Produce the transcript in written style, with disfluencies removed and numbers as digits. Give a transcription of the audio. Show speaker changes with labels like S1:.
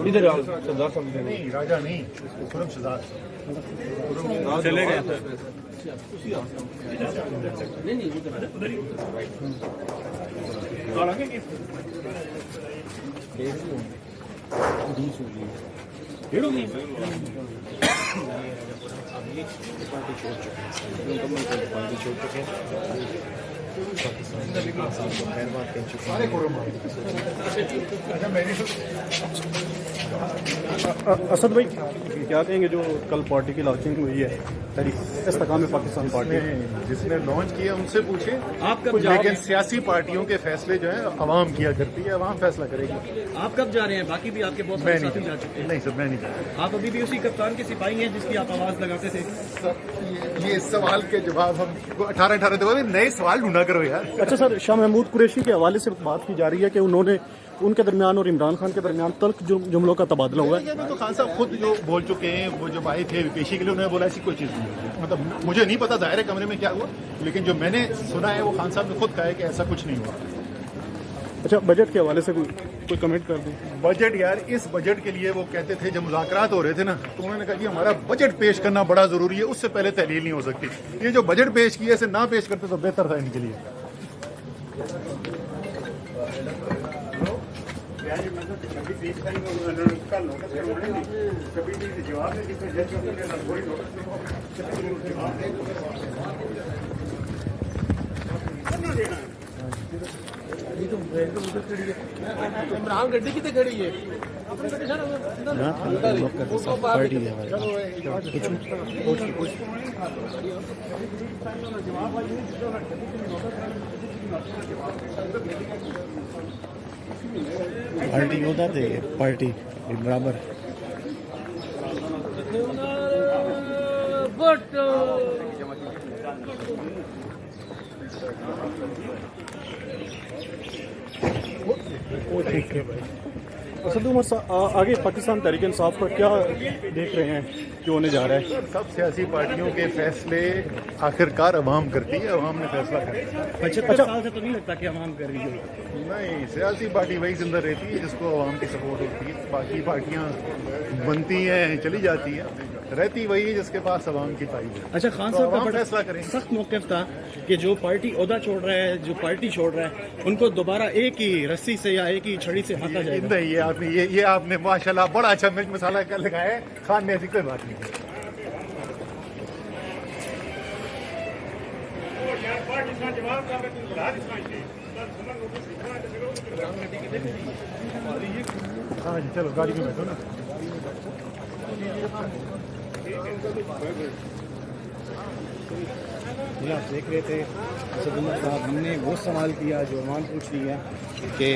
S1: इधर आओ सरदार साहब।
S2: नहीं राजा नहीं, खुरम शहजाद
S1: चले गए थे।
S2: सारे खुरम।
S3: असद भाई क्या कहेंगे जो कल पार्टी की लॉन्चिंग हुई है इस्तेकाम पाकिस्तान पार्टी
S2: जिसने लॉन्च किया उनसे पूछे
S1: आप कब
S2: लेकिन सियासी पार्टियों के फैसले जो है अवाम किया करती है, अवाम फैसला करेगी।
S1: आप कब जा रहे हैं? बाकी भी आपके बहुत
S2: मैं
S1: सारे साथी जा चुके हैं।
S2: नहीं सर, मैं नहीं जा
S1: आप अभी भी उसी कप्तान की सिपाही हैं जिसकी आप आवाज लगाते थे।
S2: रहा। ये सवाल के जवाब हम 18 दफा नए सवाल ढूंढा करो यार।
S3: अच्छा सर, शाह महमूद कुरैशी के हवाले से बात की जा रही है कि उन्होंने उनके दरमियान और इमरान खान के दरमियान तल्ख जुमलों का तबादला हुआ है।
S2: तो खान साहब खुद जो बोल चुके हैं, वो जब आए थे पेशी के लिए उन्होंने बोला ऐसी कोई चीज़ नहीं हुई। मतलब मुझे नहीं पता दायरे कमरे में क्या हुआ, लेकिन जो मैंने सुना है वो खान साहब ने खुद कहा है कि ऐसा कुछ नहीं हुआ।
S3: अच्छा, बजट के हवाले से कोई कमेंट कर दूं?
S2: बजट यार, इस बजट के लिए वो कहते थे जब मुज़ाकरात हो रहे थे ना, तो उन्होंने कहा कि हमारा बजट पेश करना बड़ा जरूरी है, उससे पहले तहलील नहीं हो सकती। ये जो बजट पेश किया इसे ना पेश करते तो बेहतर था इनके लिए।
S1: इमरान गड्डी कितने खड़ी है?
S3: पार्टी होता थे पार्टी बराबर ठीक है भाई। असद उमर साहब, आगे पाकिस्तान तहरीक इंसाफ का क्या देख रहे हैं कि होने जा रहा है?
S2: सब सियासी पार्टियों के फैसले आखिरकार अवाम करती है, अवाम ने फैसला करना।
S1: 75 साल से तो नहीं लगता कि अवाम कर रही है।
S2: नहीं, सियासी पार्टी वही जिंदा रहती है जिसको अवाम की सपोर्ट होती है। बाकी पार्टियां बनती हैं, चली जाती हैं, रहती वही है जिसके पास अवाम की ताईद है।
S1: अच्छा, खान
S2: तो
S1: साहब का
S2: अवाम
S1: बड़ा
S2: फैसला करेंगे।
S1: सख्त मौक़िफ़ था कि जो पार्टी ओहदा छोड़ रहा है, जो पार्टी छोड़ रहा है, उनको दोबारा एक ही रस्सी से या एक ही छड़ी से हाथा जाएगा।
S2: नहीं, ये आपने माशाल्लाह बड़ा अच्छा मिर्च मसाला कर लगाया है। खान ने ऐसी कोई बात नहीं की। हाँ जी, चलो गाड़ी में बैठो ना।
S4: ये आप देख रहे थे असद उमर साहब, हमने वो सवाल किया जो अवाम पूछ रही है कि